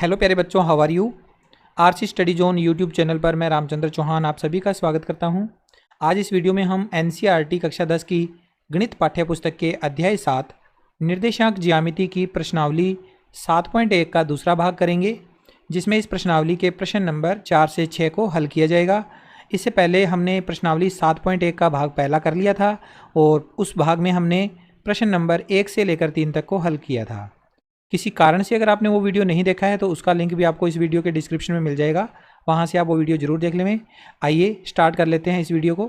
Hello प्यारे बच्चों, how are you. RC study zone YouTube channel पर मैं रामचंद्र चौहान आप सभी का स्वागत करता हूं। आज इस वीडियो में हम एनसीईआरटी कक्षा 10 की गणित पाठ्य पुस्तक के अध्याय 7 निर्देशांक ज्यामिति की प्रश्नावली 7.1 का दूसरा भाग करेंगे, जिसमें इस प्रश्नावली के प्रश्न नंबर 4 से 6 को हल किया जाएगा। इससे पहले हमने प्रश्नावली 7.1 का भाग पहला कर लिया था और उस भाग में हमने प्रश्न नंबर 1 से लेकर 3 तक को हल किया था। किसी कारण से अगर आपने वो वीडियो नहीं देखा है तो उसका लिंक भी आपको इस वीडियो के डिस्क्रिप्शन में मिल जाएगा, वहाँ से आप वो वीडियो जरूर देख लें। आइए स्टार्ट कर लेते हैं इस वीडियो को।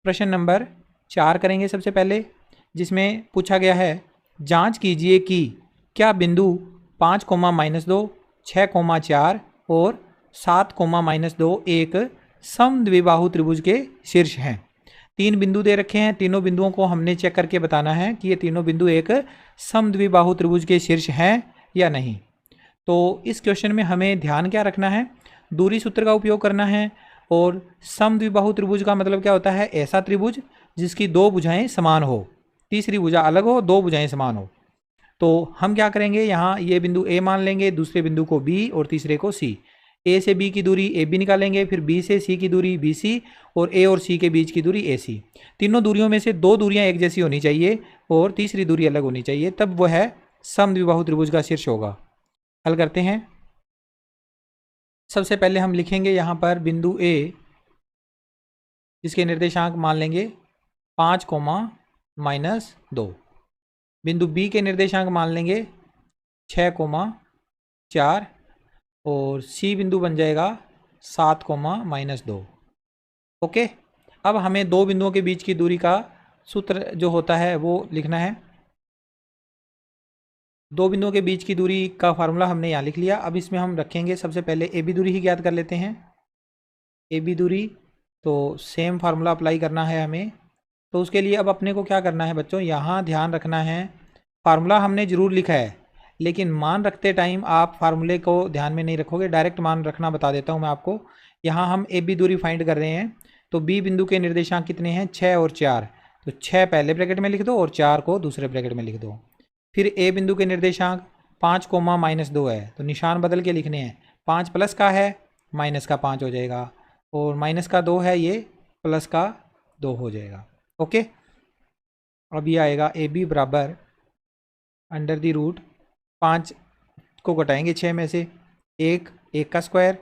प्रश्न नंबर 4 करेंगे सबसे पहले, जिसमें पूछा गया है जांच कीजिए कि क्या बिंदु 5,-2, 6,4 और 7,-2 एक समद्विबाहु त्रिभुज के शीर्ष हैं। 3 बिंदु दे रखे हैं, तीनों बिंदुओं को हमने चेक करके बताना है कि ये तीनों बिंदु एक समद्विबाहु त्रिभुज के शीर्ष हैं या नहीं। तो इस क्वेश्चन में हमें ध्यान क्या रखना है, दूरी सूत्र का उपयोग करना है। और समद्विबाहु त्रिभुज का मतलब क्या होता है, ऐसा त्रिभुज जिसकी 2 भुजाएं समान हो, तीसरी भुजा अलग हो, 2 भुजाएं समान हो। तो हम क्या करेंगे, यहाँ ये बिंदु ए मान लेंगे, दूसरे बिंदु को बी और तीसरे को सी। ए से बी की दूरी ए बी निकालेंगे, फिर बी से सी की दूरी बी सी और ए और सी के बीच की दूरी ए सी। तीनों दूरियों में से 2 दूरियां एक जैसी होनी चाहिए और तीसरी दूरी अलग होनी चाहिए, तब वो है समद्विबाहु त्रिभुज का शीर्ष होगा। हल करते हैं। सबसे पहले हम लिखेंगे यहाँ पर बिंदु ए, जिसके निर्देशांक मान लेंगे 5,-2। बिंदु बी के निर्देशांक मान लेंगे 6,4 और सी बिंदु बन जाएगा 7,-2। ओके, अब हमें 2 बिंदुओं के बीच की दूरी का सूत्र जो होता है वो लिखना है। 2 बिंदुओं के बीच की दूरी का फार्मूला हमने यहाँ लिख लिया। अब इसमें हम रखेंगे सबसे पहले ए बी दूरी ही ज्ञात कर लेते हैं। ए बी दूरी, तो सेम फार्मूला अप्लाई करना है हमें। तो उसके लिए अब अपने को क्या करना है बच्चों, यहाँ ध्यान रखना है, फार्मूला हमने ज़रूर लिखा है लेकिन मान रखते टाइम आप फार्मूले को ध्यान में नहीं रखोगे, डायरेक्ट मान रखना बता देता हूँ मैं आपको। यहाँ हम ए बी दूरी फाइंड कर रहे हैं, तो बी बिंदु के निर्देशांक कितने हैं, 6 और 4। तो 6 पहले ब्रैकेट में लिख दो और 4 को दूसरे ब्रैकेट में लिख दो। फिर ए बिंदु के निर्देशांक 5,-2 है, तो निशान बदल के लिखने हैं। 5 प्लस का है, माइनस का 5 हो जाएगा, और माइनस का 2 है, ये प्लस का 2 हो जाएगा। ओके, अब ये आएगा ए बी बराबर अंडर दी रूट 5 को घटाएंगे 6 में से, 1 का स्क्वायर,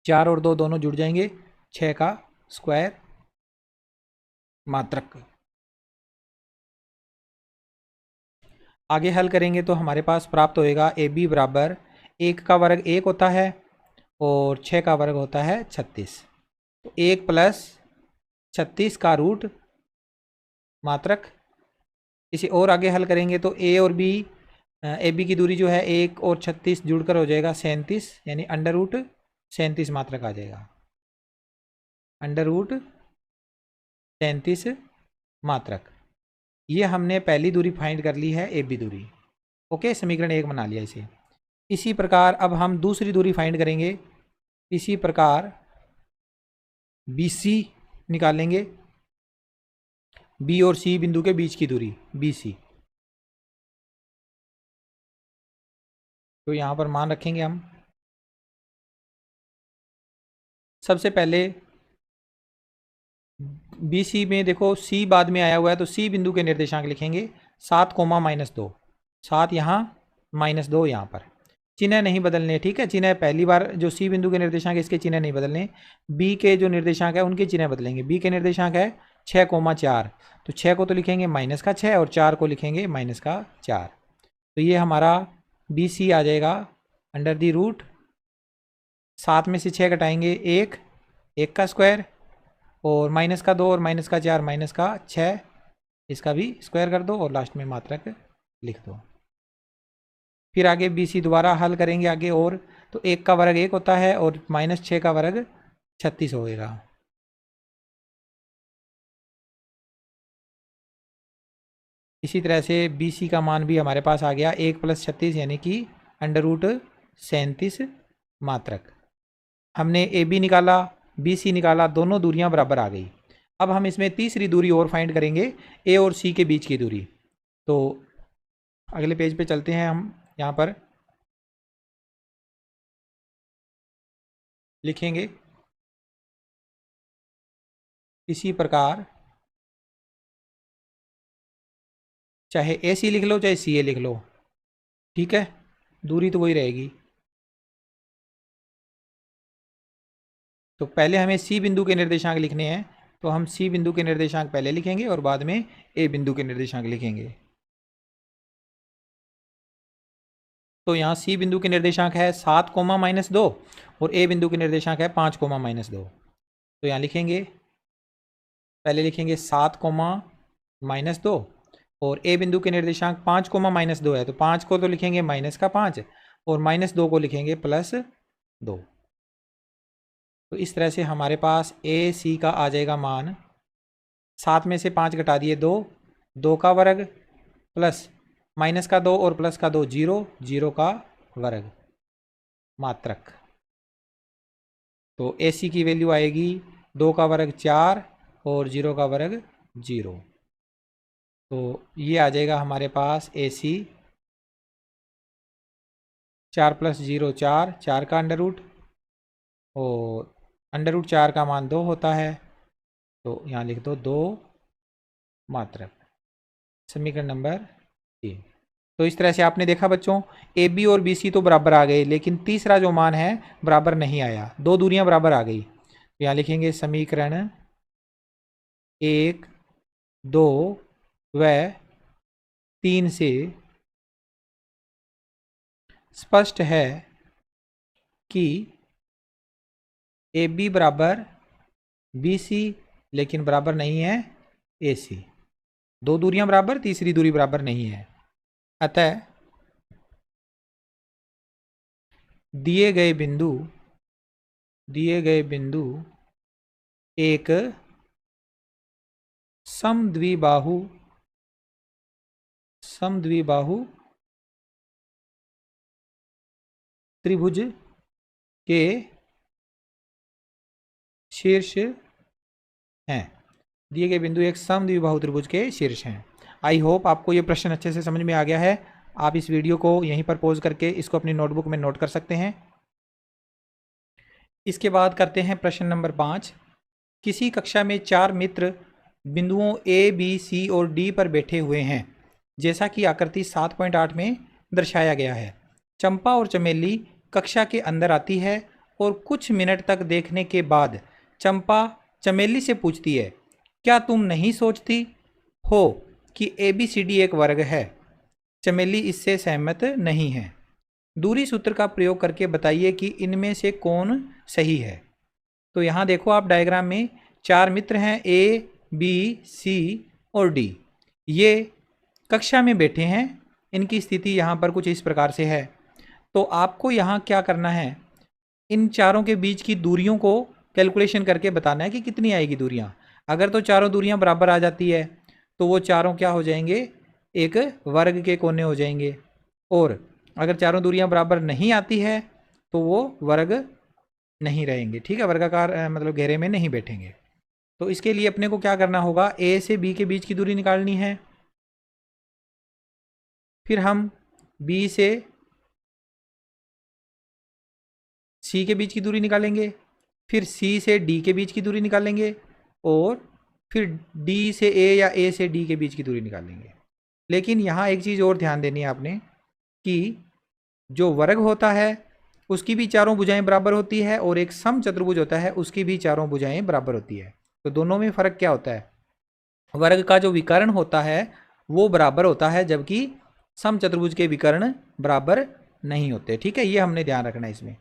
4 और 2 दोनों जुड़ जाएंगे, 6 का स्क्वायर मात्रक। आगे हल करेंगे तो हमारे पास प्राप्त होएगा ए बी बराबर 1 का वर्ग 1 होता है और 6 का वर्ग होता है 36। तो 1 प्लस 36 का रूट मात्रक। इसे और आगे हल करेंगे तो ए और बी, ए बी की दूरी जो है 1 और 36 जुड़कर हो जाएगा 37, यानी अंडर रूट 37 मात्रक आ जाएगा। अंडर रूट 37 मात्रक। ये हमने पहली दूरी फाइंड कर ली है, ए बी दूरी। ओके, समीकरण 1 बना लिया इसे। इसी प्रकार अब हम दूसरी दूरी फाइंड करेंगे। इसी प्रकार बी सी निकालेंगे, बी और सी बिंदु के बीच की दूरी बी सी। तो यहाँ पर मान रखेंगे हम। सबसे पहले बी सी में देखो सी बाद में आया हुआ है, तो सी बिंदु के निर्देशांक लिखेंगे 7,-2। 7 यहाँ, -2 यहाँ पर। चिन्ह नहीं बदलने, ठीक है। चिन्ह पहली बार जो सी बिंदु के निर्देशांक है इसके चिन्ह नहीं बदलने। बी के जो निर्देशांक है उनके चिन्ह बदलेंगे। बी के निर्देशांक है 6,4, तो 6 को तो लिखेंगे -6 और 4 को लिखेंगे -4। तो ये हमारा बी सी आ जाएगा अंडर दी रूट 7 में से 6 घटाएंगे 1 का स्क्वायर और -2 और -4 -6, इसका भी स्क्वायर कर दो और लास्ट में मात्रक लिख दो। फिर आगे बी सी दोबारा हल करेंगे आगे, और तो 1 का वर्ग 1 होता है और -6 का वर्ग 36 होगा। इसी तरह से बी सी का मान भी हमारे पास आ गया 1 + 36 यानी कि अंडर रूट 37 मात्रक। हमने ए बी निकाला, बी सी निकाला, दोनों दूरियां बराबर आ गई। अब हम इसमें तीसरी दूरी और फाइंड करेंगे, ए और सी के बीच की दूरी। तो अगले पेज पे चलते हैं हम। यहाँ पर लिखेंगे। इसी प्रकार चाहे ए सी लिख लो चाहे सी ए लिख लो, ठीक है, दूरी तो वही रहेगी। तो पहले हमें सी बिंदु के निर्देशांक लिखने हैं, तो हम सी बिंदु के निर्देशांक पहले लिखेंगे और बाद में ए बिंदु के निर्देशांक लिखेंगे। तो यहाँ सी बिंदु के निर्देशांक है 7 कोमा -2 और ए बिंदु के निर्देशांक है 5 कोमा -2। तो यहाँ लिखेंगे, पहले लिखेंगे 7 कोमा -2 और ए बिंदु के निर्देशांक 5 कोमा -2 है, तो 5 को तो लिखेंगे -5 और -2 को लिखेंगे +2। तो इस तरह से हमारे पास ए सी का आ जाएगा मान, 7 में से 5 घटा दिए 2, 2 का वर्ग प्लस -2 और +2 0, 0 का वर्ग मात्रक। तो ए सी की वैल्यू आएगी 2 का वर्ग 4 और 0 का वर्ग 0। तो ये आ जाएगा हमारे पास ए सी 4 + 0 4, 4 का अंडर रूट और अंडर रूट 4 का मान 2 होता है, तो यहाँ लिख दो 2 मात्रक। समीकरण नंबर 3। तो इस तरह से आपने देखा बच्चों, ए बी और बी सी तो बराबर आ गए, लेकिन तीसरा जो मान है बराबर नहीं आया, 2 दूरियां बराबर आ गई। तो यहाँ लिखेंगे समीकरण 1, 2 व 3 से स्पष्ट है कि ए बी बराबर बी सी लेकिन बराबर नहीं है ए सी। 2 दूरियां बराबर, तीसरी दूरी बराबर नहीं है। अतः दिए गए बिंदु एक समद्विबाहु त्रिभुज के शीर्ष हैं। दिए गए बिंदु एक समद्विबाहु त्रिभुज के शीर्ष हैं। आई होप आपको ये प्रश्न अच्छे से समझ में आ गया है। आप इस वीडियो को यहीं पर पॉज करके इसको अपनी नोटबुक में नोट कर सकते हैं। इसके बाद करते हैं प्रश्न नंबर 5। किसी कक्षा में 4 मित्र बिंदुओं ए, बी, सी और डी पर बैठे हुए हैं, जैसा कि आकृति 7.8 में दर्शाया गया है। चंपा और चमेली कक्षा के अंदर आती है और कुछ मिनट तक देखने के बाद चंपा चमेली से पूछती है, क्या तुम नहीं सोचती हो कि ए बी सी डी एक वर्ग है? चमेली इससे सहमत नहीं है। दूरी सूत्र का प्रयोग करके बताइए कि इनमें से कौन सही है। तो यहाँ देखो आप डायग्राम में 4 मित्र हैं, ए, बी, सी और डी। ये कक्षा में बैठे हैं, इनकी स्थिति यहाँ पर कुछ इस प्रकार से है। तो आपको यहाँ क्या करना है, इन चारों के बीच की दूरियों को कैलकुलेशन करके बताना है कि कितनी आएगी दूरियाँ। अगर तो चारों दूरियाँ बराबर आ जाती है तो वो चारों क्या हो जाएंगे, एक वर्ग के कोने हो जाएंगे। और अगर चारों दूरियाँ बराबर नहीं आती है तो वो वर्ग नहीं रहेंगे, ठीक है, वर्गाकार मतलब घेरे में नहीं बैठेंगे। तो इसके लिए अपने को क्या करना होगा, ए से बी के बीच की दूरी निकालनी है, फिर हम बी से सी के बीच की दूरी निकालेंगे, फिर सी से डी के बीच की दूरी निकालेंगे और फिर डी से ए या ए से डी के बीच की दूरी निकालेंगे। लेकिन यहाँ एक चीज़ और ध्यान देनी है आपने कि जो वर्ग होता है उसकी भी चारों भुजाएं बराबर होती है और एक सम चतुर्भुज होता है उसकी भी चारों भुजाएं बराबर होती है। तो दोनों में फ़र्क क्या होता है, वर्ग का जो विकर्ण होता है वो बराबर होता है, जबकि सम चतुर्भुज के विकर्ण बराबर नहीं होते, ठीक है, ये हमने ध्यान रखना है इसमें।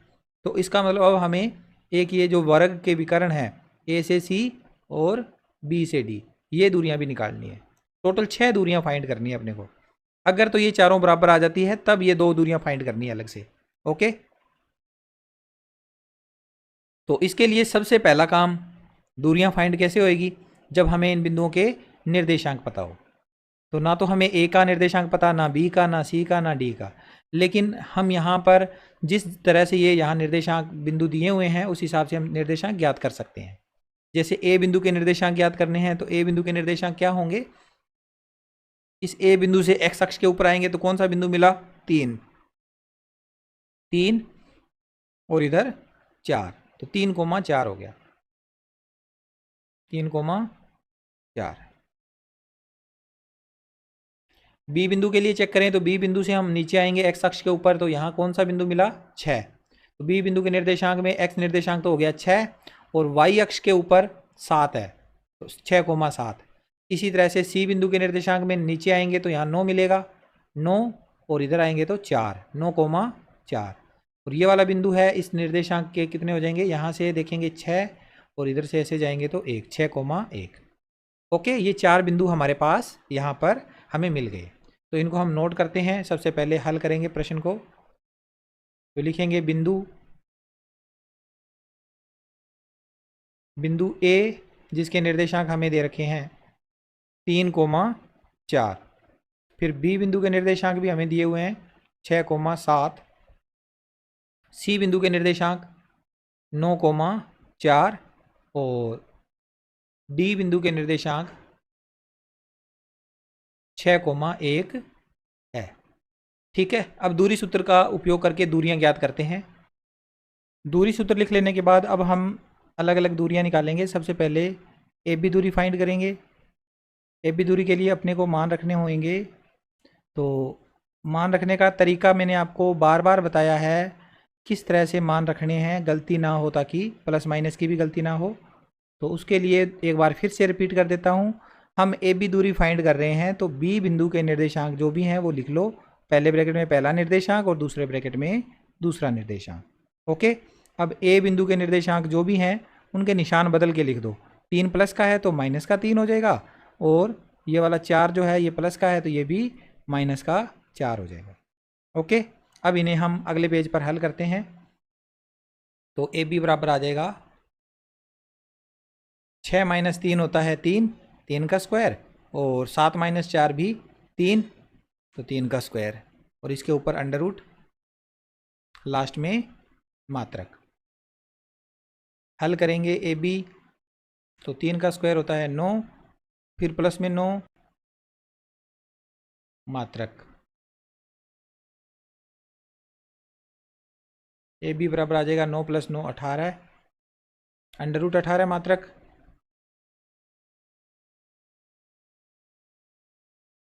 तो इसका मतलब अब हमें एक ये जो वर्ग के विकर्ण है ए से सी और बी से डी, ये दूरियां भी निकालनी है। टोटल 6 दूरियां फाइंड करनी है अपने को। अगर तो ये चारों बराबर आ जाती है तब ये 2 दूरियां फाइंड करनी है अलग से। ओके, तो इसके लिए सबसे पहला काम, दूरियां फाइंड कैसे होएगी, जब हमें इन बिंदुओं के निर्देशांक पता हो। तो ना तो हमें ए का निर्देशांक पता, ना बी का, ना सी का, ना डी का, लेकिन हम यहाँ पर जिस तरह से ये यहाँ निर्देशांक बिंदु दिए हुए हैं उस हिसाब से हम निर्देशांक ज्ञात कर सकते हैं। जैसे ए बिंदु के निर्देशांक ज्ञात करने हैं तो ए बिंदु के निर्देशांक क्या होंगे, इस ए बिंदु से एक्स अक्ष के ऊपर आएंगे तो कौन सा बिंदु मिला, 3 और इधर 4। तो 3,4 हो गया, 3,4। बी बिंदु के लिए चेक करें तो बी बिंदु से हम नीचे आएंगे एक्स अक्ष के ऊपर, तो यहाँ कौन सा बिंदु मिला, 6। तो बी बिंदु के निर्देशांक में एक्स निर्देशांक तो हो गया 6 और वाई अक्ष के ऊपर 7 है, तो 6,7। इसी तरह से सी बिंदु के निर्देशांक में नीचे आएंगे तो यहाँ 9 मिलेगा, 9 और इधर आएंगे तो 4, 9,4। और ये वाला बिंदु है, इस निर्देशांक के कितने हो जाएंगे, यहाँ से देखेंगे 6 और इधर से ऐसे जाएंगे तो 1, 6,1। ओके, ये 4 बिंदु हमारे पास यहाँ पर हमें मिल गए। तो इनको हम नोट करते हैं। सबसे पहले हल करेंगे प्रश्न को, तो लिखेंगे बिंदु ए जिसके निर्देशांक हमें दे रखे हैं 3,4। फिर बी बिंदु के निर्देशांक भी हमें दिए हुए हैं 6,7। सी बिंदु के निर्देशांक 9,4 और डी बिंदु के निर्देशांक 6,1 है। ठीक है, अब दूरी सूत्र का उपयोग करके दूरियां ज्ञात करते हैं। दूरी सूत्र लिख लेने के बाद अब हम अलग अलग दूरियां निकालेंगे। सबसे पहले ए बी दूरी फाइंड करेंगे। ए बी दूरी के लिए अपने को मान रखने होंगे, तो मान रखने का तरीका मैंने आपको बार बार बताया है, किस तरह से मान रखने हैं, गलती ना हो, ताकि प्लस माइनस की भी गलती ना हो। तो उसके लिए एक बार फिर से रिपीट कर देता हूँ। हम ए बी दूरी फाइंड कर रहे हैं, तो बी बिंदु के निर्देशांक जो भी हैं वो लिख लो, पहले ब्रैकेट में पहला निर्देशांक और दूसरे ब्रैकेट में दूसरा निर्देशांक। ओके, अब ए बिंदु के निर्देशांक जो भी हैं उनके निशान बदल के लिख दो। 3 प्लस का है तो माइनस का 3 हो जाएगा, और ये वाला 4 जो है ये प्लस का है तो ये भी माइनस का 4 हो जाएगा। ओके, अब इन्हें हम अगले पेज पर हल करते हैं। तो ए बी बराबर आ जाएगा 6 - 3 होता है 3, 3 का स्क्वायर, और 7 - 4 भी 3, तो 3 का स्क्वायर, और इसके ऊपर अंडर रूट, लास्ट में मात्रक। हल करेंगे ए बी, तो 3 का स्क्वायर होता है 9, फिर प्लस में 9 मात्रक। ए बी बराबर आ जाएगा 9 + 9 18, अंडर रूट 18 मात्रक।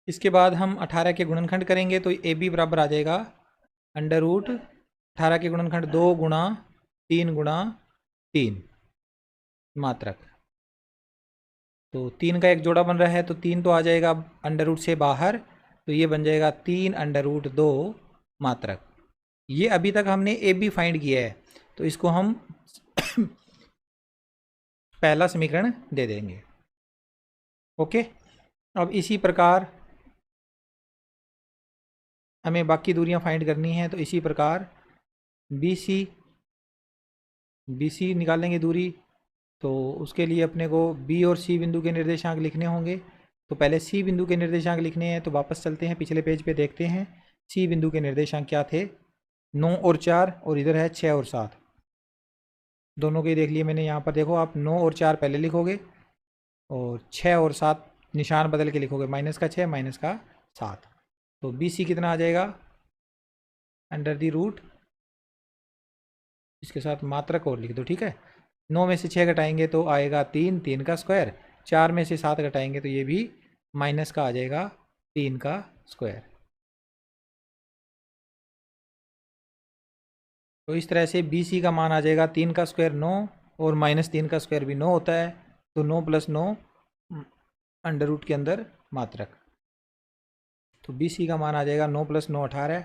इसके बाद हम 18 के गुणनखंड करेंगे, तो ए बी बराबर आ जाएगा अंडर रूट 18 के गुणनखंड 2 × 3 × 3 मात्रक। तो 3 का एक जोड़ा बन रहा है, तो 3 तो आ जाएगा अंडर रूट से बाहर, तो ये बन जाएगा 3 अंडर रूट 2 मात्रक। ये अभी तक हमने ए बी फाइंड किया है, तो इसको हम पहला समीकरण दे देंगे। ओके, अब इसी प्रकार हमें बाकी दूरियां फाइंड करनी है, तो इसी प्रकार बी सी निकालेंगे दूरी। तो उसके लिए अपने को बी और सी बिंदु के निर्देशांक लिखने होंगे। तो पहले सी बिंदु के निर्देशांक लिखने हैं, तो वापस चलते हैं पिछले पेज पे, देखते हैं सी बिंदु के निर्देशांक क्या थे, 9 और 4, और इधर है 6 और 7, दोनों के देख लिए मैंने। यहाँ पर देखो, आप 9 और 4 पहले लिखोगे और 6 और 7 निशान बदल के लिखोगे, माइनस का 6 माइनस का 7। तो बी सी कितना आ जाएगा, अंडर दी रूट, इसके साथ मात्रक और लिख दो। ठीक है, 9 में से 6 घटाएंगे तो आएगा 3, 3 का स्क्वायर, 4 में से 7 घटाएंगे तो ये भी माइनस का आ जाएगा 3 का स्क्वायर। तो इस तरह से बी सी का मान आ जाएगा 3 का स्क्वायर 9, और -3 का स्क्वायर भी 9 होता है, तो 9 + 9 अंडर रूट के अंदर मात्रक। तो बी सी का मान आ जाएगा 9 + 9 18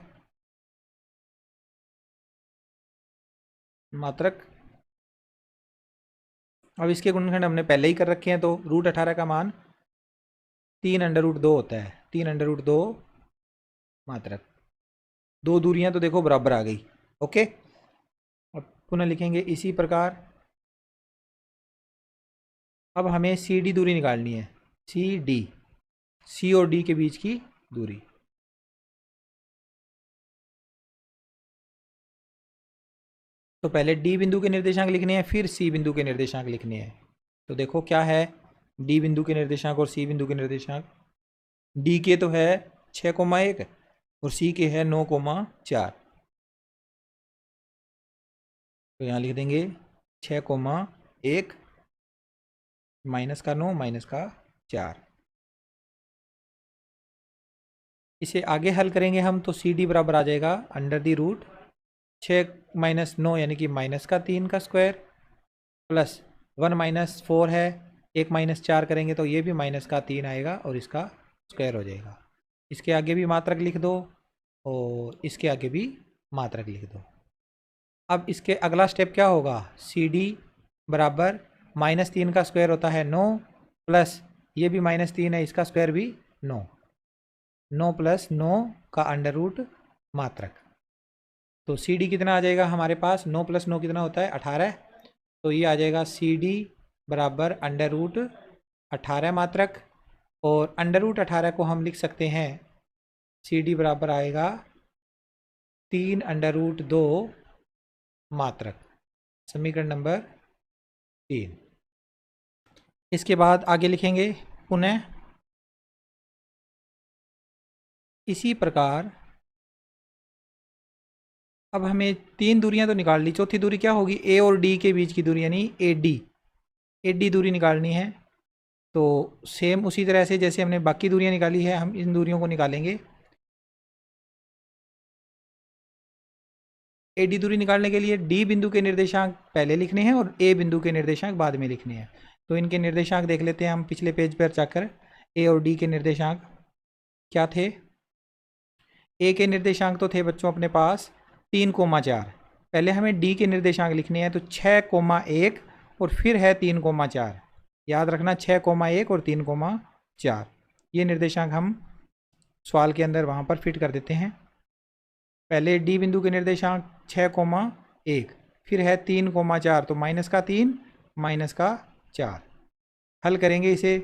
मात्रक। अब इसके गुणनखंड हमने पहले ही कर रखे हैं, तो रूट 18 का मान 3 अंडर रूट 2 होता है, 3 अंडर रूट 2 मात्रक। दो दूरियां तो देखो बराबर आ गई। ओके, अब पुनः लिखेंगे इसी प्रकार। अब हमें सी डी दूरी निकालनी है, सी और डी के बीच की दूरी। तो पहले डी बिंदु के निर्देशांक लिखने हैं, फिर सी बिंदु के निर्देशांक लिखने हैं। तो देखो क्या है, डी बिंदु के निर्देशांक और सी बिंदु के निर्देशांक। डी के तो है 6,1 और सी के है 9,4। तो यहाँ लिख देंगे 6,1 माइनस का 9 माइनस का 4। इसे आगे हल करेंगे हम तो सी डी बराबर आ जाएगा अंडर दी रूट 6 माइनस 9 यानी कि माइनस का 3 का स्क्वायर प्लस 1 माइनस 4 है, 1 माइनस 4 करेंगे तो ये भी माइनस का 3 आएगा और इसका स्क्वायर हो जाएगा। इसके आगे भी मात्रक लिख दो और इसके आगे भी मात्रक लिख दो। अब इसके अगला स्टेप क्या होगा, सी डी बराबर -3 का स्क्वायर होता है 9 प्लस ये भी -3 है, इसका स्क्वायर भी 9, 9 प्लस 9 का अंडर रूट मात्रक। तो सी डी कितना आ जाएगा हमारे पास, 9 प्लस 9 कितना होता है 18, तो ये आ जाएगा सी डी बराबर अंडर रूट 18 मात्रक। और अंडर रूट 18 को हम लिख सकते हैं, सी डी बराबर आएगा 3 अंडर रूट 2 मात्रक, समीकरण नंबर 3। इसके बाद आगे लिखेंगे पुनः इसी प्रकार। अब हमें 3 दूरियां तो निकाल ली, चौथी दूरी क्या होगी, ए और डी के बीच की दूरी यानी ए डी दूरी निकालनी है। तो सेम उसी तरह से जैसे हमने बाकी दूरियां निकाली है हम इन दूरियों को निकालेंगे। ए डी दूरी निकालने के लिए डी बिंदु के निर्देशांक पहले लिखने हैं और ए बिंदु के निर्देशांक बाद में लिखने हैं। तो इनके निर्देशांक देख लेते हैं हम पिछले पेज पर जाकर। ए और डी के निर्देशांक क्या थे, ए के निर्देशांक तो थे बच्चों अपने पास 3,4। पहले हमें डी के निर्देशांक लिखने हैं तो 6,1 और फिर है 3,4। याद रखना 6,1 और 3,4 ये निर्देशांक हम सवाल के अंदर वहाँ पर फिट कर देते हैं। पहले डी बिंदु के निर्देशांक 6,1 फिर है 3,4 तो माइनस का 3 माइनस का 4। हल करेंगे इसे,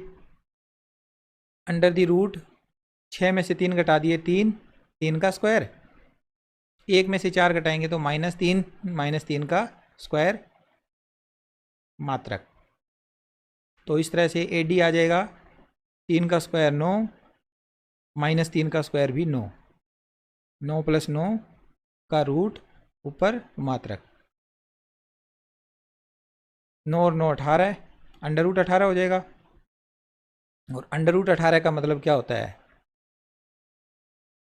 अंडर दी रूट 6 में से 3 घटा दिए 3, 3 का स्क्वायर, 1 में से 4 घटाएंगे तो -3 का स्क्वायर मात्रक। तो इस तरह से ए डी आ जाएगा 3 का स्क्वायर 9 -3 का स्क्वायर भी 9, 9 प्लस 9 का रूट ऊपर मात्रक, 9 और 9 18, अंडर रूट 18 हो जाएगा। और अंडर रूट 18 का मतलब क्या होता है,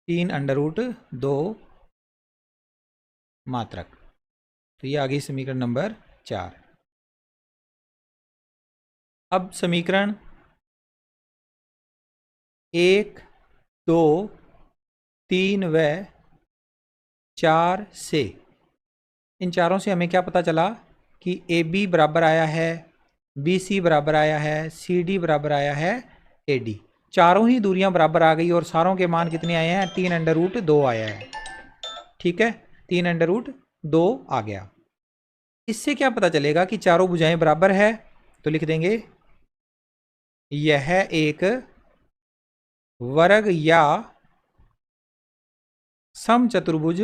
3 अंडर रूट 2 मात्रक। तो ये आ गई समीकरण नंबर 4। अब समीकरण 1, 2, 3 व 4 से, इन चारों से हमें क्या पता चला कि ए बी बराबर आया है, बी सी बराबर आया है, सी डी बराबर आया है ए डी। चारों ही दूरियां बराबर आ गई और सारों के मान कितने आए हैं, 3 अंडर रूट 2 आया है। ठीक है, 3 अंडर रूट 2 आ गया। इससे क्या पता चलेगा कि चारों भुजाएं बराबर है, तो लिख देंगे यह एक वर्ग या समचतुर्भुज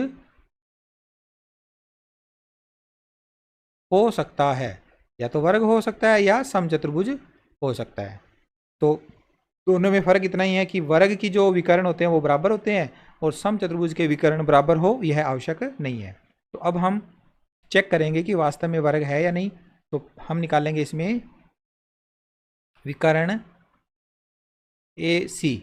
हो सकता है, या तो वर्ग हो सकता है या समचतुर्भुज हो सकता है। तो दोनों में फर्क इतना ही है कि वर्ग की जो विकर्ण होते हैं वो बराबर होते हैं और समचतुर्भुज के विकर्ण बराबर हो यह आवश्यक नहीं है। तो अब हम चेक करेंगे कि वास्तव में वर्ग है या नहीं। तो हम निकालेंगे इसमें विकर्ण ए सी,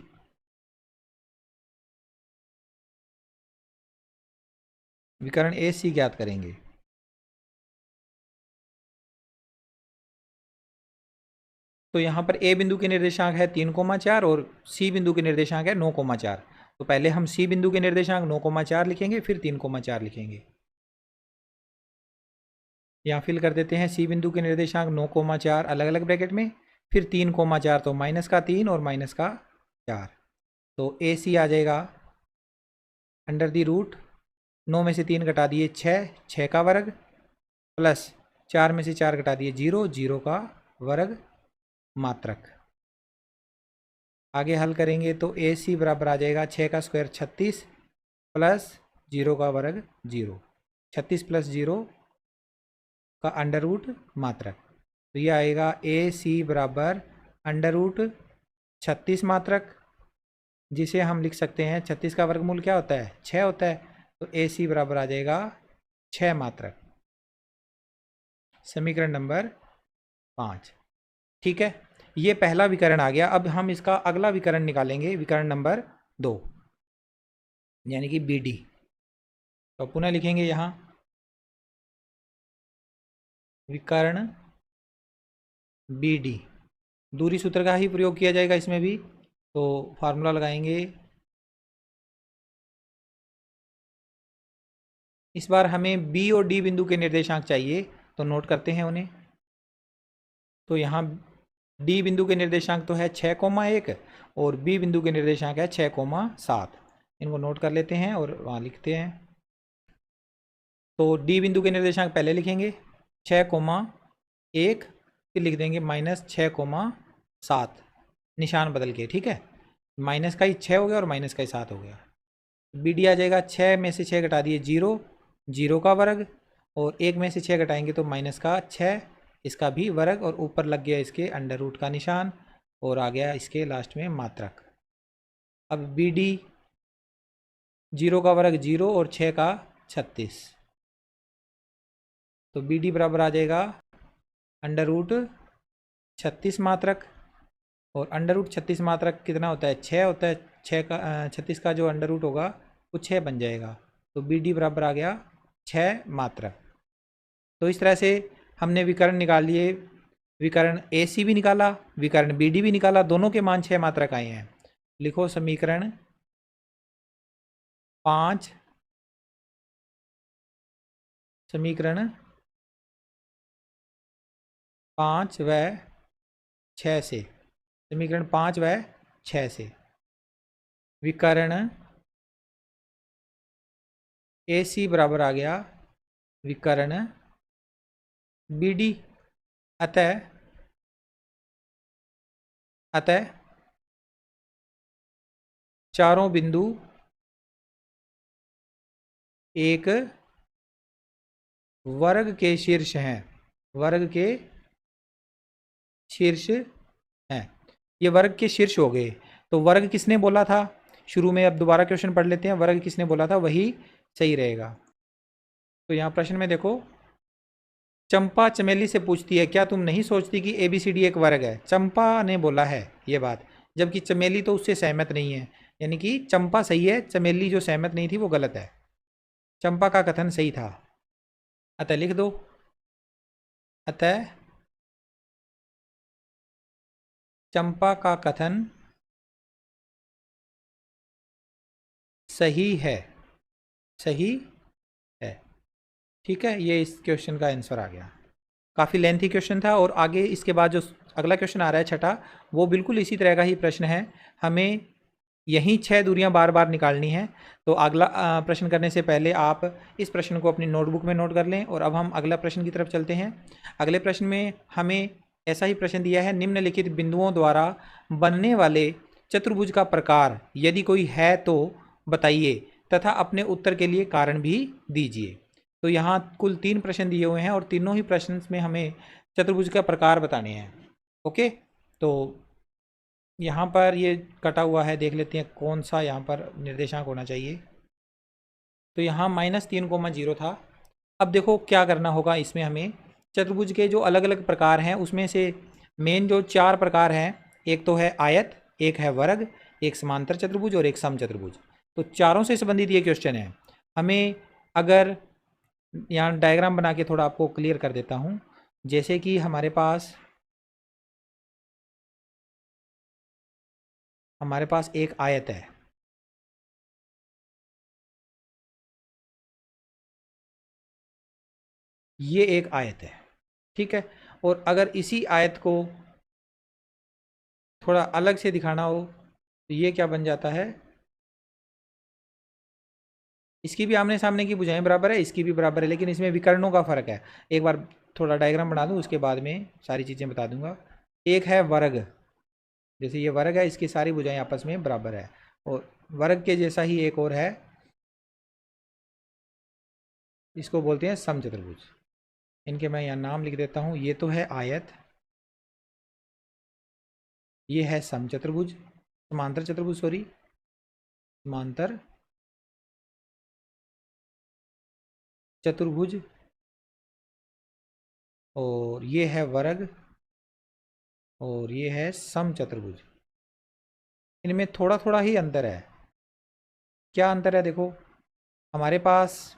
विकर्ण ए सी ज्ञात करेंगे। तो यहाँ पर ए बिंदु के निर्देशांक है 3,4 और सी बिंदु के निर्देशांक है 9,4। तो पहले हम सी बिंदु के निर्देशांक 9,4 लिखेंगे फिर 3,4 लिखेंगे। यहाँ फिल कर देते हैं, सी बिंदु के निर्देशांक 9,4 अलग अलग ब्रैकेट में, फिर 3,4 तो माइनस का 3 और माइनस का 4। तो ए सी आ जाएगा अंडर दी रूट 9 में से 3 घटा दिए 6, 6 का वर्ग प्लस 4 में से 4 घटा दिए 0, 0 का वर्ग मात्रक। आगे हल करेंगे तो ए सी बराबर आ जाएगा 6 का स्क्वायर 36 प्लस 0 का वर्ग 0, 36 प्लस 0 का अंडर रूट मात्रक। तो ये आएगा ए सी बराबर अंडर रूट 36 मात्रक, जिसे हम लिख सकते हैं 36 का वर्गमूल क्या होता है 6 होता है। तो ए सी बराबर आ जाएगा 6 मात्रक, समीकरण नंबर 5। ठीक है, ये पहला विकर्ण आ गया। अब हम इसका अगला विकर्ण निकालेंगे, विकर्ण नंबर 2, यानी कि बी डी। तो पुनः लिखेंगे यहाँ विकर्ण बी डी। दूरी सूत्र का ही प्रयोग किया जाएगा इसमें भी। तो फार्मूला लगाएंगे। इस बार हमें बी और डी बिंदु के निर्देशांक चाहिए, तो नोट करते हैं उन्हें। तो यहाँ डी बिंदु के निर्देशांक तो है 6,1 और बी बिंदु के निर्देशांक है 6,7। इनको नोट कर लेते हैं और वहाँ लिखते हैं। तो डी बिंदु के निर्देशांक पहले लिखेंगे 6,1, फिर लिख देंगे -6,7, निशान बदल के। ठीक है, माइनस का ही 6 हो गया और माइनस का ही 7 हो गया। बी डी आ जाएगा 6 में से 6 घटा दिए 0, 0 का वर्ग, और 1 में से 6 घटाएंगे तो माइनस का 6, इसका भी वर्ग, और ऊपर लग गया इसके अंडर रूट का निशान, और आ गया इसके लास्ट में मात्रक। अब बी डी 0 का वर्ग 0 और 6 का 36, तो बी डी बराबर आ जाएगा अंडर रूट 36 मात्रक। और अंडर रूट 36 मात्रक कितना होता है? 6 होता है। 6 का 36 का जो अंडर रूट होगा वो 6 बन जाएगा। तो बी डी बराबर आ गया 6 मात्रक। तो इस तरह से हमने विकर्ण निकाल लिए। विकर्ण ए सी भी निकाला, विकर्ण बी डी भी निकाला, दोनों के मान 6 मात्रक आए हैं। लिखो समीकरण 5, समीकरण 5 व 6 से, समीकरण 5 व 6 से विकर्ण ए सी बराबर आ गया विकर्ण बी डी। अतः चारों बिंदु एक वर्ग के शीर्ष हैं, वर्ग के शीर्ष हैं। ये वर्ग के शीर्ष हो गए। तो वर्ग किसने बोला था शुरू में? अब दोबारा क्वेश्चन पढ़ लेते हैं। वर्ग किसने बोला था वही सही रहेगा। तो यहाँ प्रश्न में देखो, चंपा चमेली से पूछती है, क्या तुम नहीं सोचती कि ABCD एक वर्ग है? चंपा ने बोला है ये बात, जबकि चमेली तो उससे सहमत नहीं है। यानी कि चंपा सही है, चमेली जो सहमत नहीं थी वो गलत है। चंपा का कथन सही था। अतः लिख दो, अतः चंपा का कथन सही है, सही है। ठीक है, ये इस क्वेश्चन का आंसर आ गया। काफ़ी लेंथी क्वेश्चन था। और आगे इसके बाद जो अगला क्वेश्चन आ रहा है छठा, वो बिल्कुल इसी तरह का ही प्रश्न है। हमें यहीं 6 दूरियां बार बार निकालनी है। तो अगला प्रश्न करने से पहले आप इस प्रश्न को अपनी नोटबुक में नोट कर लें। और अब हम अगला प्रश्न की तरफ चलते हैं। अगले प्रश्न में हमें ऐसा ही प्रश्न दिया है, निम्नलिखित बिंदुओं द्वारा बनने वाले चतुर्भुज का प्रकार यदि कोई है तो बताइए तथा अपने उत्तर के लिए कारण भी दीजिए। तो यहाँ कुल 3 प्रश्न दिए हुए हैं और तीनों ही प्रश्न में हमें चतुर्भुज का प्रकार बताने हैं। ओके, तो यहाँ पर ये कटा हुआ है, देख लेते हैं कौन सा यहाँ पर निर्देशांक होना चाहिए। तो यहाँ -3,0 था। अब देखो क्या करना होगा इसमें हमें। चतुर्भुज के जो अलग अलग प्रकार हैं उसमें से मेन जो 4 प्रकार हैं, एक तो है आयत, एक है वर्ग, एक समांतर चतुर्भुज और एक समचतुर्भुज। तो चारों से संबंधित ये क्वेश्चन है। हमें अगर यहाँ डायग्राम बना के थोड़ा आपको क्लियर कर देता हूँ। जैसे कि हमारे पास एक आयत है, ये एक आयत है। ठीक है, और अगर इसी आयत को थोड़ा अलग से दिखाना हो तो ये क्या बन जाता है, इसकी भी आमने सामने की भुजाएं बराबर है, इसकी भी बराबर है, लेकिन इसमें विकर्णों का फर्क है। एक बार थोड़ा डायग्राम बना दूं, उसके बाद में सारी चीज़ें बता दूंगा। एक है वर्ग, जैसे ये वर्ग है, इसकी सारी भुजाएं आपस में बराबर है। और वर्ग के जैसा ही एक और है, इसको बोलते हैं समचतुर्भुज। इनके मैं यहाँ नाम लिख देता हूँ। ये तो है आयत, ये है समचतुर्भुज, समांतर चतुर्भुज, सॉरी समांतर चतुर्भुज, और ये है वर्ग और ये है समचतुर्भुज। इनमें थोड़ा थोड़ा ही अंतर है। क्या अंतर है? देखो, हमारे पास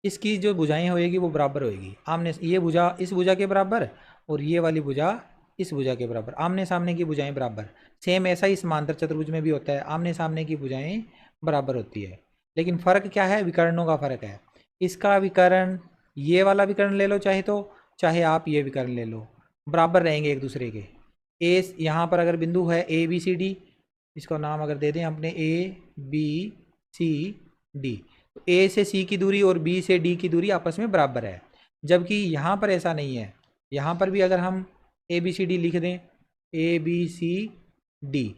इसकी जो भुजाएं होएगी वो बराबर होएगी। आमने ये भुजा इस भुजा के बराबर और ये वाली भुजा इस भुजा के बराबर, आमने सामने की भुजाएं बराबर। सेम ऐसा ही समांतर चतुर्भुज में भी होता है, आमने सामने की भुजाएं बराबर होती है। लेकिन फ़र्क क्या है? विकर्णों का फ़र्क है। इसका विकर्ण, ये वाला विकर्ण ले लो चाहे, तो चाहे आप ये विकर्ण ले लो, बराबर रहेंगे एक दूसरे के। ए यहाँ पर अगर बिंदु है ए बी सी डी, इसको नाम अगर दे दें अपने ए बी सी डी, तो ए से सी की दूरी और बी से डी की दूरी आपस में बराबर है। जबकि यहाँ पर ऐसा नहीं है। यहाँ पर भी अगर हम ए बी सी डी लिख दें, ए बी सी डी,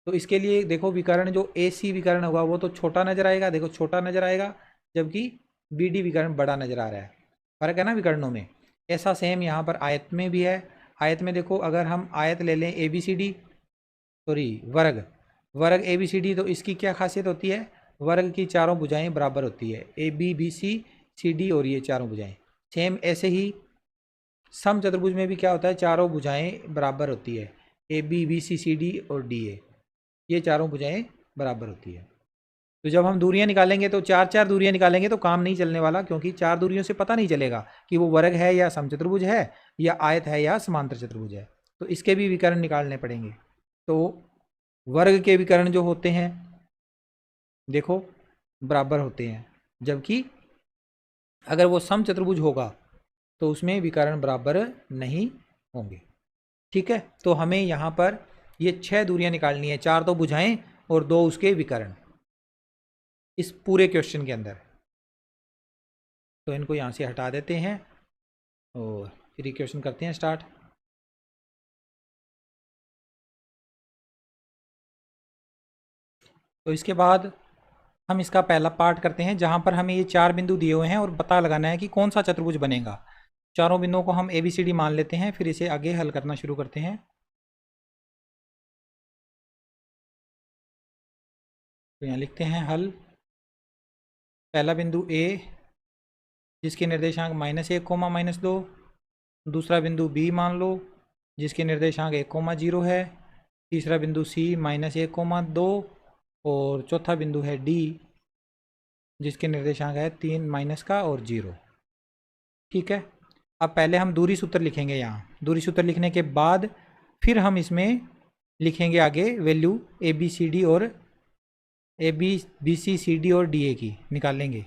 तो इसके लिए देखो विकर्ण जो ए सी विकर्ण होगा वो तो छोटा नजर आएगा, देखो छोटा नजर आएगा, जबकि बी डी विकर्ण बड़ा नजर आ रहा है। फर्क है ना विकर्णों में। ऐसा सेम यहाँ पर आयत में भी है। आयत में देखो, अगर हम आयत ले लें A B C D, sorry वर्ग, वर्ग ए बी सी डी, तो इसकी क्या खासियत होती है? वर्ग की चारों भुजाएं बराबर होती है, A B B C D और ये चारों भुजाएं। सेम ऐसे ही सम चतुर्भुज में भी क्या होता है? चारों भुजाएं बराबर होती है, A B B C D और डी ए, ये चारों भुजाएं बराबर होती है। तो जब हम दूरियां निकालेंगे तो चार चार दूरियां निकालेंगे तो काम नहीं चलने वाला, क्योंकि चार दूरियों से पता नहीं चलेगा कि वो वर्ग है या समचतुर्भुज है या आयत है या समांतर चतुर्भुज है। तो इसके भी विकर्ण निकालने पड़ेंगे। तो वर्ग के विकर्ण जो होते हैं देखो बराबर होते हैं, जबकि अगर वो समचतुर्भुज होगा तो उसमें विकर्ण बराबर नहीं होंगे। ठीक है, तो हमें यहाँ पर ये 6 दूरियां निकालनी है, 4 तो भुजाएं और 2 उसके विकर्ण इस पूरे क्वेश्चन के अंदर। तो इनको यहाँ से हटा देते हैं और फिर क्वेश्चन करते हैं स्टार्ट। तो इसके बाद हम इसका पहला पार्ट करते हैं, जहाँ पर हमें ये 4 बिंदु दिए हुए हैं और पता लगाना है कि कौन सा चतुर्भुज बनेगा। चारों बिंदुओं को हम ए बी सी डी मान लेते हैं, फिर इसे आगे हल करना शुरू करते हैं। तो यहाँ लिखते हैं हल। पहला बिंदु ए जिसके निर्देशांक -1, -2। दूसरा बिंदु बी मान लो जिसके निर्देशांक 1, 0 है। तीसरा बिंदु सी -1, 2। और चौथा बिंदु है डी जिसके निर्देशांक है 3, का और 0। ठीक है, अब पहले हम दूरी सूत्र लिखेंगे। यहाँ दूरी सूत्र लिखने के बाद फिर हम इसमें लिखेंगे आगे value A B C D और A B B C C D और डी ए की निकालेंगे।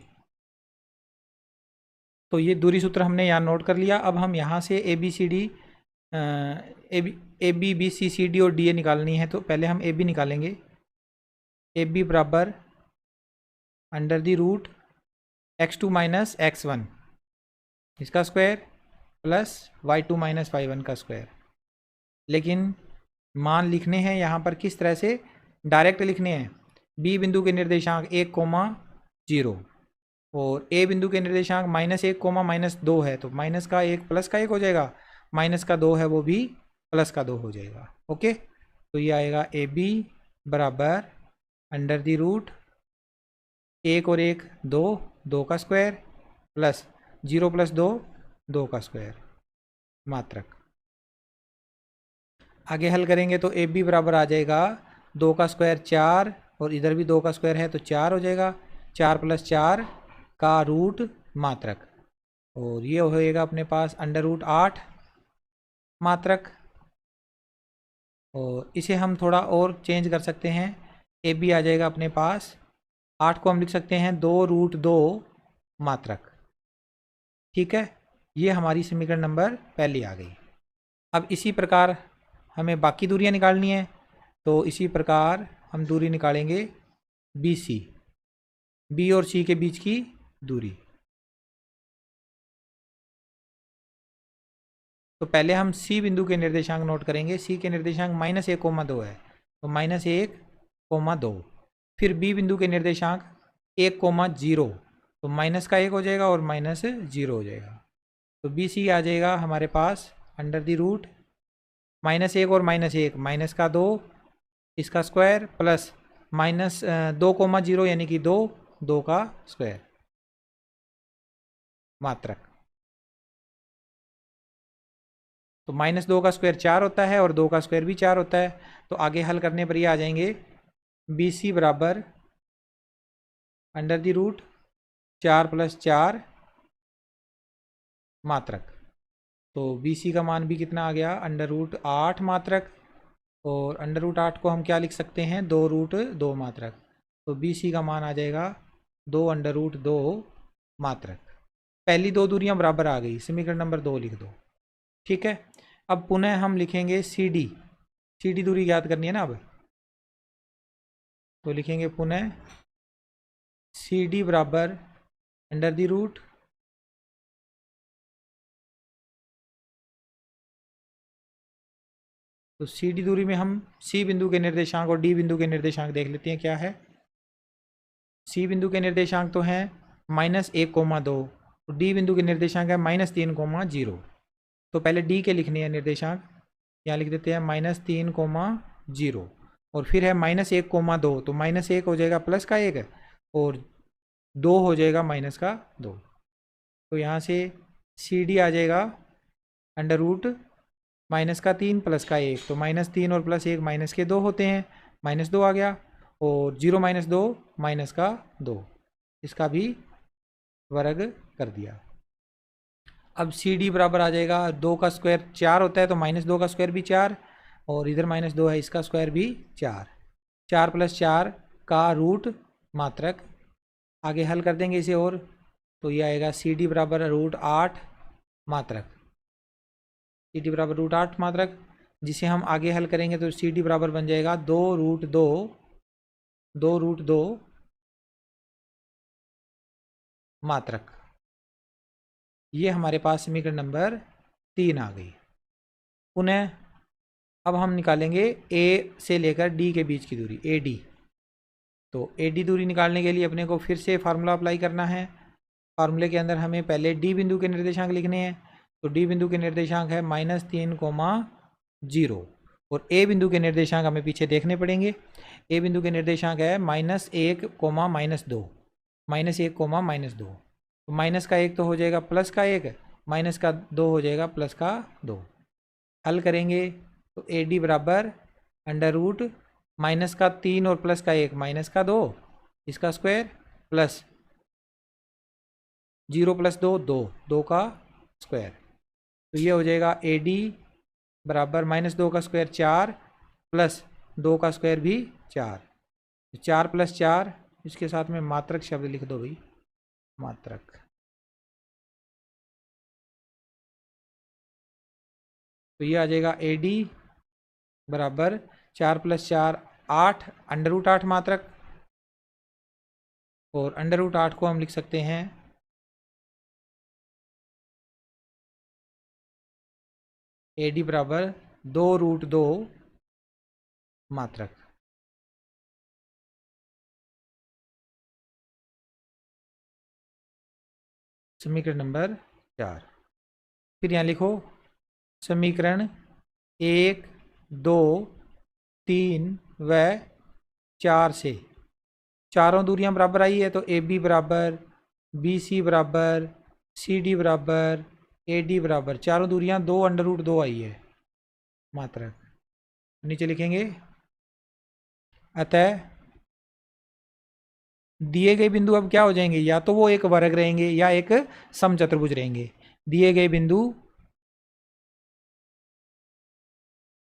तो ये दूरी सूत्र हमने यहाँ नोट कर लिया। अब हम यहाँ से A B C D A B B C C D और डी ए निकालनी है। तो पहले हम ए बी निकालेंगे। ए बी बराबर √(x2 - x1) इसका स्क्वायर प्लस y2 - y1 का स्क्वायर। लेकिन मान लिखने हैं यहाँ पर किस तरह से? डायरेक्ट लिखने हैं। बी बिंदु के निर्देशांक 1, 0 और ए बिंदु के निर्देशांक -1, -2 है, तो माइनस का 1 प्लस का 1 हो जाएगा, माइनस का 2 है वो भी प्लस का 2 हो जाएगा। ओके, तो ये आएगा ए बी बराबर √(1 और 1, 2), 2 का स्क्वायर प्लस 0 + 2, 2 का स्क्वायर मात्रक। आगे हल करेंगे तो ए बी बराबर आ जाएगा 2 का स्क्वायर 4 और इधर भी 2 का स्क्वायर है तो 4 हो जाएगा, 4 + 4 का रूट मात्रक। और ये होएगा अपने पास √8 मात्रक। और इसे हम थोड़ा और चेंज कर सकते हैं। ए बी आ जाएगा अपने पास 8 को हम लिख सकते हैं 2√2 मात्रक। ठीक है, ये हमारी समीकरण नंबर पहली आ गई। अब इसी प्रकार हमें बाकी दूरियां निकालनी है। तो इसी प्रकार हम दूरी निकालेंगे बी सी, बी और सी के बीच की दूरी। तो पहले हम सी बिंदु के निर्देशांक नोट करेंगे। सी के निर्देशांक -1, 2 है, तो -1, 2। फिर बी बिंदु के निर्देशांक 1, 0, तो माइनस का 1 हो जाएगा और -0 हो जाएगा। तो बी सी आ जाएगा हमारे पास √(-1 और -1) माइनस का 2 इसका स्क्वायर प्लस -2, 0 यानी कि 2, 2 का स्क्वायर। मात्रक। तो -2 का स्क्वायर 4 होता है और 2 का स्क्वायर भी 4 होता है। तो आगे हल करने पर ये आ जाएंगे BC बराबर √4 + 4 मात्रक। तो BC का मान भी कितना आ गया, √8 मात्रक। और √8 को हम क्या लिख सकते हैं, 2√2 मात्रक। तो BC का मान आ जाएगा 2√2 मात्रक। पहली दो दूरियां बराबर आ गई, समीकरण नंबर 2 लिख दो। ठीक है, अब पुनः हम लिखेंगे CD दूरी याद करनी है ना अब। तो लिखेंगे पुनः CD बराबर √, तो CD दूरी में हम C बिंदु के निर्देशांक और D बिंदु के निर्देशांक देख लेते हैं क्या है। C बिंदु के निर्देशांक तो हैं -1,2, तो D बिंदु के निर्देशांक है -3,0। तो पहले D के लिखने हैं निर्देशांक, यहाँ लिख देते हैं -3,0 और फिर है -1,2, तो -1 हो जाएगा प्लस का 1 और 2 हो जाएगा माइनस का 2। तो यहाँ से CD आ जाएगा √ -3 प्लस का 1, तो -3 और +1 माइनस के 2 होते हैं, -2 आ गया। और 0 - 2 माइनस का 2, इसका भी वर्ग कर दिया। अब CD बराबर आ जाएगा, 2 का स्क्वायर 4 होता है तो -2 का स्क्वायर भी 4 और इधर -2 है, इसका स्क्वायर भी 4। 4 + 4 का रूट मात्रक। आगे हल कर देंगे इसे और, तो ये आएगा CD बराबर √8 मात्रक। CD बराबर √8 मात्रक, जिसे हम आगे हल करेंगे तो CD बराबर बन जाएगा 2√2 मात्रक। ये हमारे पास समीकरण नंबर 3 आ गई। पुनः अब हम निकालेंगे A से लेकर D के बीच की दूरी AD। तो AD दूरी निकालने के लिए अपने को फिर से फार्मूला अप्लाई करना है। फार्मूले के अंदर हमें पहले D बिंदु के निर्देशांक लिखने हैं। तो D बिंदु के निर्देशांक है -3,0 और A बिंदु के निर्देशांक हमें पीछे देखने पड़ेंगे। A बिंदु के निर्देशांक है -1, -2, -1, -2। तो माइनस का 1 तो हो जाएगा प्लस का 1, माइनस का 2 हो जाएगा प्लस का 2। हल करेंगे तो AD बराबर √ -3 और प्लस का 1 -2, इसका स्क्वायर प्लस 0 + 2 2 का स्क्वायर। तो ये हो जाएगा AD बराबर -2 का स्क्वायर 4 प्लस 2 का स्क्वायर भी 4। 4 + 4, इसके साथ में मात्रक शब्द लिख दो भाई, मात्रक। तो ये आ जाएगा AD बराबर 4 + 4 8 √8 मात्रक। और √8 को हम लिख सकते हैं AD बराबर 2√2 मात्रक। समीकरण नंबर 4। फिर यहाँ लिखो समीकरण 1, 2, 3 व 4 से चारों दूरियां बराबर आई है। तो AB बराबर BC बराबर CD बराबर AD बराबर चारों दूरियां 2√2 आई है मात्रक। नीचे लिखेंगे अतः दिए गए बिंदु अब क्या हो जाएंगे, या तो वो एक वर्ग रहेंगे या एक समचतुर्भुज रहेंगे। दिए गए बिंदु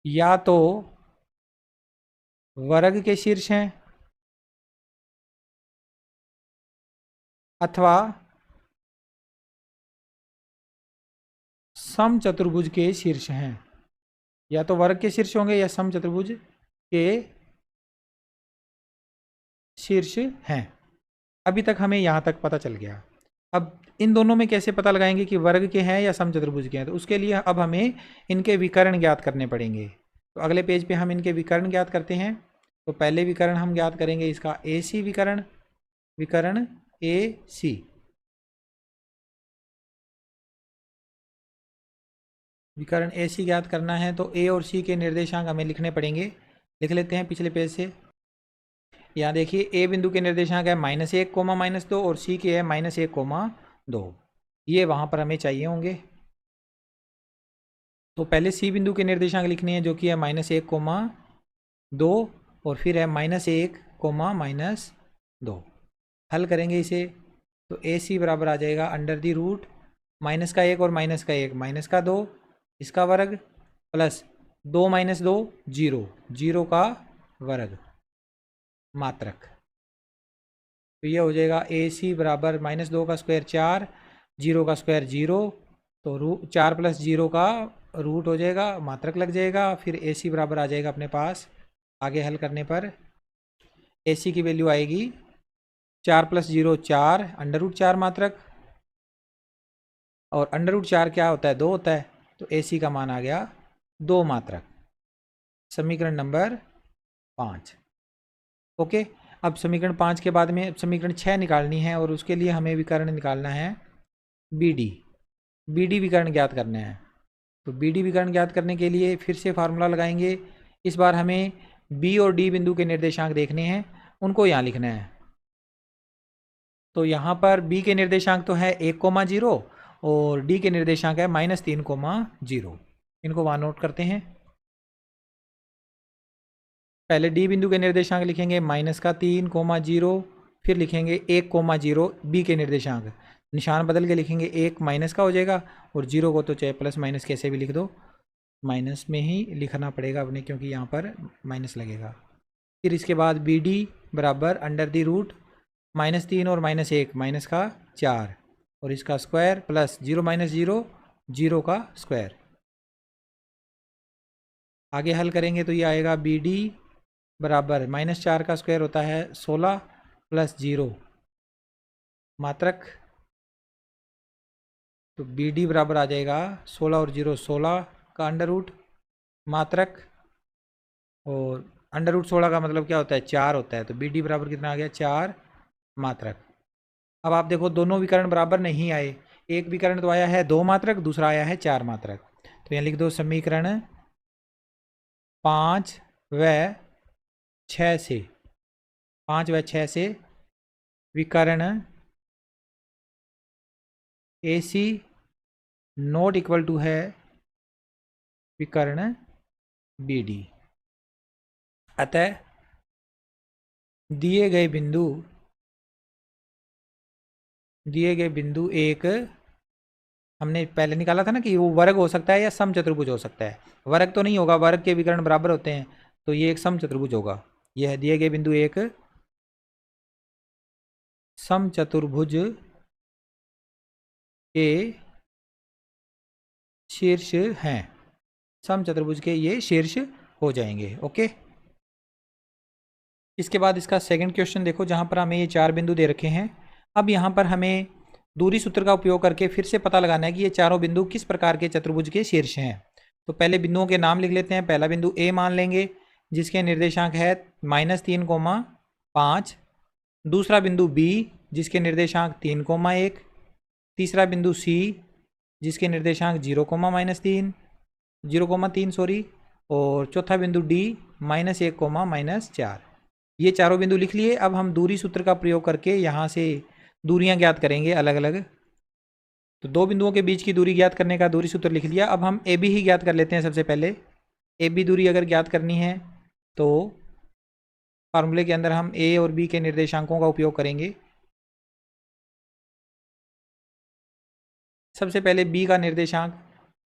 या तो वर्ग के शीर्ष हैं अथवा समचतुर्भुज के शीर्ष हैं। या तो वर्ग के शीर्ष होंगे या समचतुर्भुज के शीर्ष हैं। अभी तक हमें यहाँ तक पता चल गया। अब इन दोनों में कैसे पता लगाएंगे कि वर्ग के हैं या समचतुर्भुज के हैं, तो उसके लिए अब हमें इनके विकर्ण ज्ञात करने पड़ेंगे। तो अगले पेज पे हम इनके विकर्ण ज्ञात करते हैं। तो पहले विकर्ण हम ज्ञात करेंगे इसका AC विकर्ण, विकर्ण AC। विकर्ण AC ज्ञात करना है तो A और C के निर्देशांक हमें लिखने पड़ेंगे। लिख लेते हैं पिछले पेज से। यहाँ देखिए A बिंदु के निर्देशांक है -1, -2 और C के है -1, -2। ये वहाँ पर हमें चाहिए होंगे। तो पहले सी बिंदु के निर्देशांक लिखने हैं जो कि है -1, 2 और फिर है -1, -2। हल करेंगे इसे तो ए सी बराबर आ जाएगा अंडर दी रूट -1 और -1 -2 इसका वर्ग प्लस 2 - 2 0 0 का वर्ग मात्रक। तो ये हो जाएगा ए सी बराबर -2 का स्क्वायर 4, 0 का स्क्वायर 0, तो 4 + 0 का रूट हो जाएगा, मात्रक लग जाएगा। फिर ए सी बराबर आ जाएगा अपने पास आगे हल करने पर ए सी की वैल्यू आएगी 4 + 0 4 √4 मात्रक, और √4 क्या होता है 2 होता है, तो ए सी का मान आ गया 2 मात्रक। समीकरण नंबर 5। ओके, अब समीकरण 5 के बाद में समीकरण 6 निकालनी है और उसके लिए हमें विकर्ण निकालना है बी डी विकर्ण ज्ञात करना है। तो बी डी विकर्ण ज्ञात करने के लिए फिर से फार्मूला लगाएंगे। इस बार हमें बी और डी बिंदु के निर्देशांक देखने हैं, उनको यहाँ लिखना है। तो यहाँ पर बी के निर्देशांक तो है 1,0 और डी के निर्देशांक है -3,0। इनको वहाँ नोट करते हैं। पहले डी बिंदु के निर्देशांक लिखेंगे -3,0, फिर लिखेंगे 1,0 बी के निर्देशांक, निशान बदल के लिखेंगे, एक माइनस का हो जाएगा और 0 को तो चाहे प्लस माइनस कैसे भी लिख दो, माइनस में ही लिखना पड़ेगा अपने क्योंकि यहाँ पर माइनस लगेगा। फिर इसके बाद बी डी बराबर अंडर दी रूट -3 और -1 माइनस का 4 और इसका स्क्वायर प्लस 0 - 0 0 का स्क्वायर। आगे हल करेंगे तो ये आएगा बी डी बराबर -4 का स्क्वायर होता है 16 + 0 मात्रक। तो बी डी बराबर आ जाएगा 16 और 0 16 का अंडर रूट मात्रक, और अंडर रूट 16 का मतलब क्या होता है 4 होता है, तो बी डी बराबर कितना आ गया 4 मात्रक। अब आप देखो दोनों विकर्ण बराबर नहीं आए, एक विकर्ण तो आया है 2 मात्रक, दूसरा आया है 4 मात्रक। तो यहाँ लिख दो समीकरण 5 व 6 से, 5 व 6 से विकर्ण ए सी नॉट इक्वल टू है विकर्ण बी डी। अतः दिए गए बिंदु एक, हमने पहले निकाला था ना कि वो वर्ग हो सकता है या समचतुर्भुज हो सकता है। वर्ग तो नहीं होगा, वर्ग के विकर्ण बराबर होते हैं, तो ये एक समचतुर्भुज होगा। यह दिए गए बिंदु एक समचतुर्भुज के शीर्ष हैं, समचतुर्भुज के ये शीर्ष हो जाएंगे। ओके, इसके बाद इसका सेकंड क्वेश्चन देखो जहाँ पर हमें ये 4 बिंदु दे रखे हैं। अब यहाँ पर हमें दूरी सूत्र का उपयोग करके फिर से पता लगाना है कि ये चारों बिंदु किस प्रकार के चतुर्भुज के शीर्ष हैं। तो पहले बिंदुओं के नाम लिख लेते हैं। पहला बिंदु ए मान लेंगे जिसके निर्देशांक है -3,5। दूसरा बिंदु बी जिसके निर्देशांक 3,1। तीसरा बिंदु सी जिसके निर्देशांक 0,-3 0,3 सॉरी, और चौथा बिंदु डी -1, -4। ये चारों बिंदु लिख लिए। अब हम दूरी सूत्र का प्रयोग करके यहाँ से दूरियां ज्ञात करेंगे अलग अलग। तो दो बिंदुओं के बीच की दूरी ज्ञात करने का दूरी सूत्र लिख लिया। अब हम ए बी ही ज्ञात कर लेते हैं। सबसे पहले ए बी दूरी अगर ज्ञात करनी है तो फार्मूले के अंदर हम ए और बी के निर्देशांकों का उपयोग करेंगे। सबसे पहले बी का निर्देशांक,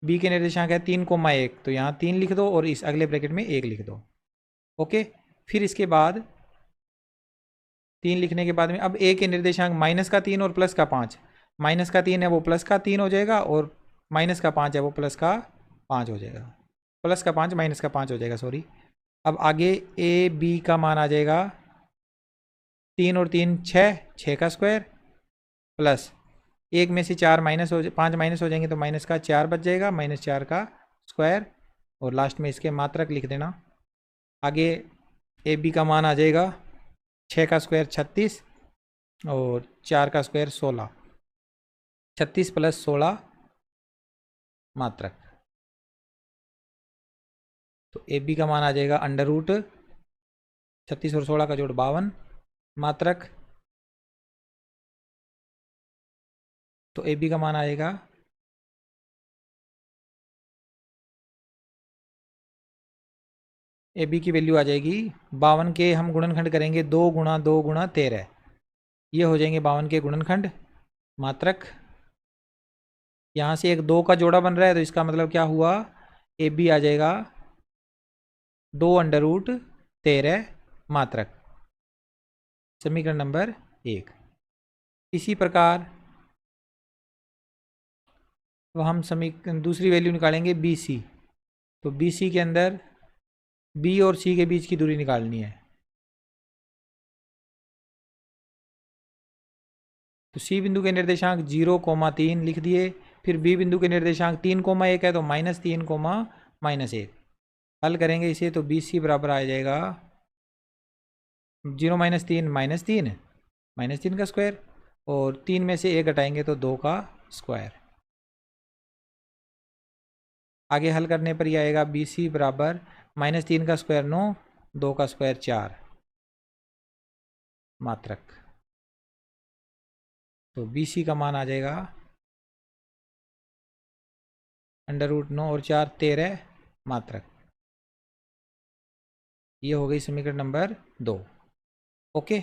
बी के निर्देशांक है 3,1, तो यहाँ 3 लिख दो और इस अगले ब्रैकेट में 1 लिख दो। ओके, फिर इसके बाद 3 लिखने के बाद में अब ए के निर्देशांक -3 और +5, -3 है वो +3 हो जाएगा और -5 है वो +5 हो जाएगा, +5 -5 हो जाएगा सॉरी। अब आगे ए बी का मान आ जाएगा 3 और 3 6, 6 का स्क्वायर प्लस 1 में से 4 माइनस हो 5 माइनस हो जाएंगे तो -4 बच जाएगा, -4 का स्क्वायर और लास्ट में इसके मात्रक लिख देना। आगे ए बी का मान आ जाएगा 6 का स्क्वायर 36 और 4 का स्क्वायर 16, 36 + 16 मात्रक। तो ए बी का मान आ जाएगा √36 और 16 का जोड़ 52 मात्रक। तो ए बी का मान आएगा ए बी की वैल्यू आ जाएगी 52 के हम गुणनखंड करेंगे 2 गुणा 2 गुणा 13, ये हो जाएंगे 52 के गुणनखंड मात्रक। यहाँ से एक 2 का जोड़ा बन रहा है तो इसका मतलब क्या हुआ, ए बी आ जाएगा 2√13 मात्रक, समीकरण नंबर 1। इसी प्रकार तो हम दूसरी वैल्यू निकालेंगे बी सी। तो बी सी के अंदर बी और सी के बीच की दूरी निकालनी है। तो सी बिंदु के निर्देशांक 0,3 लिख दिए, फिर बी बिंदु के निर्देशांक 3,1 है तो -3, -1 हल करेंगे इसे तो बी सी बराबर आ जाएगा 0 - 3 -3 -3 का स्क्वायर, और 3 में से 1 घटाएंगे तो 2 का स्क्वायर। आगे हल करने पर यह आएगा बी सी बराबर -3 का स्क्वायर 9, 2 का स्क्वायर 4 मात्रक। तो बी सी का मान आ जाएगा √9 और 4 13 मात्रक। ये हो गई समीकरण नंबर 2। ओके,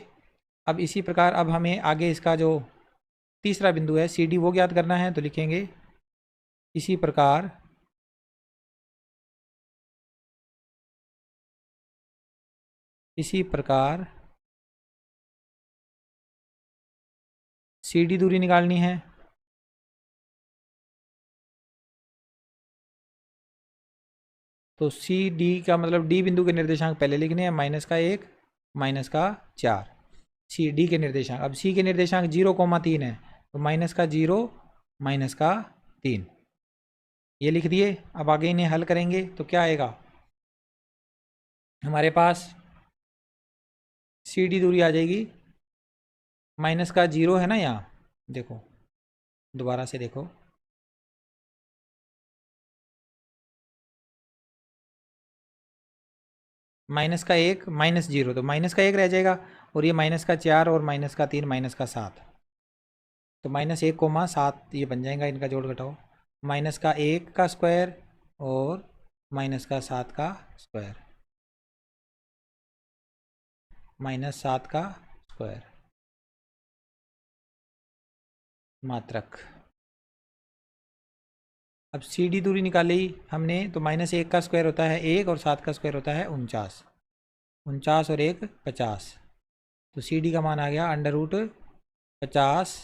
अब इसी प्रकार अब हमें आगे इसका जो तीसरा बिंदु है सी डी वो ज्ञात करना है। तो लिखेंगे इसी प्रकार सी डी दूरी निकालनी है। तो सी डी का मतलब डी बिंदु के निर्देशांक पहले लिखने हैं, -1 -4 सी डी के निर्देशांक। अब सी के निर्देशांक 0,3 है तो -0 -3 ये लिख दिए। अब आगे इन्हें हल करेंगे तो क्या आएगा, हमारे पास सी डी दूरी आ जाएगी -0 है ना, यहाँ देखो दोबारा से देखो, -1 -0 तो -1 रह जाएगा, और ये -4 और -3 -7 तो -1, 7 ये बन जाएगा, इनका जोड़ घटाओ, -1 का स्क्वायर और -7 का स्क्वायर, -7 का स्क्वायर मात्रक। अब सी डी दूरी निकाली हमने तो -1 का स्क्वायर होता है 1 और 7 का स्क्वायर होता है 49, 49 और 1 50। तो सी डी का मान आ गया √50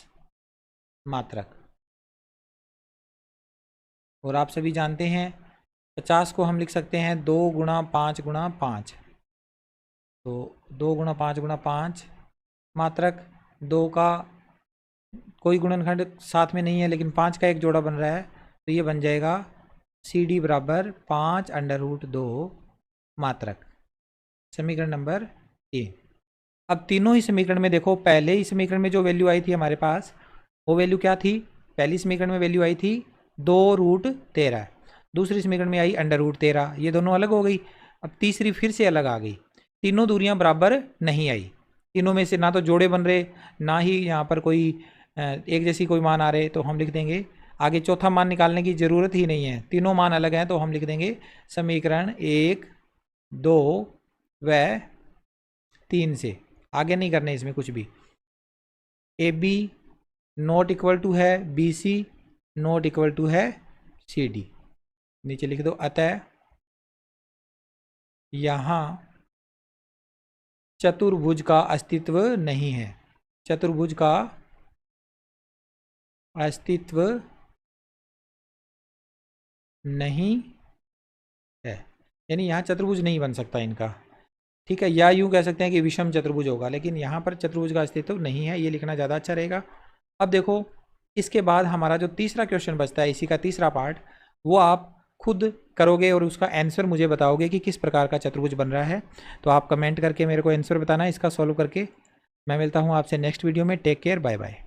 मात्रक। और आप सभी जानते हैं 50 को हम लिख सकते हैं 2 गुणा 5 गुणा 5, तो 2 गुणा 5 गुणा 5 मात्रक। 2 का कोई गुणनखंड साथ में नहीं है लेकिन 5 का एक जोड़ा बन रहा है तो ये बन जाएगा सी डी बराबर 5√2 मात्रक, समीकरण नंबर 3। अब तीनों ही समीकरण में देखो, पहले ही समीकरण में जो वैल्यू आई थी हमारे पास वो वैल्यू क्या थी, पहली समीकरण में वैल्यू आई थी 2√13, दूसरी समीकरण में आई √13, ये दोनों अलग हो गई। अब तीसरी फिर से अलग आ गई, तीनों दूरियां बराबर नहीं आई, तीनों में से ना तो जोड़े बन रहे ना ही यहाँ पर कोई एक जैसी कोई मान आ रहे, तो हम लिख देंगे आगे चौथा मान निकालने की ज़रूरत ही नहीं है, तीनों मान अलग हैं तो हम लिख देंगे समीकरण 1, 2 व 3 से आगे नहीं करने इसमें कुछ भी। A B not equal to है B C not equal to है सी डी, नीचे लिख दो अतः यहाँ चतुर्भुज का अस्तित्व नहीं है, चतुर्भुज का अस्तित्व नहीं है, यानी यहाँ चतुर्भुज नहीं बन सकता इनका, ठीक है। या यूँ कह सकते हैं कि विषम चतुर्भुज होगा, लेकिन यहाँ पर चतुर्भुज का अस्तित्व नहीं है, ये लिखना ज़्यादा अच्छा रहेगा। अब देखो इसके बाद हमारा जो तीसरा क्वेश्चन बचता है, इसी का तीसरा पार्ट, वो आप खुद करोगे और उसका आंसर मुझे बताओगे कि किस प्रकार का चतुर्भुज बन रहा है। तो आप कमेंट करके मेरे को आंसर बताना इसका सॉल्व करके। मैं मिलता हूँ आपसे नेक्स्ट वीडियो में, टेक केयर, बाय बाय।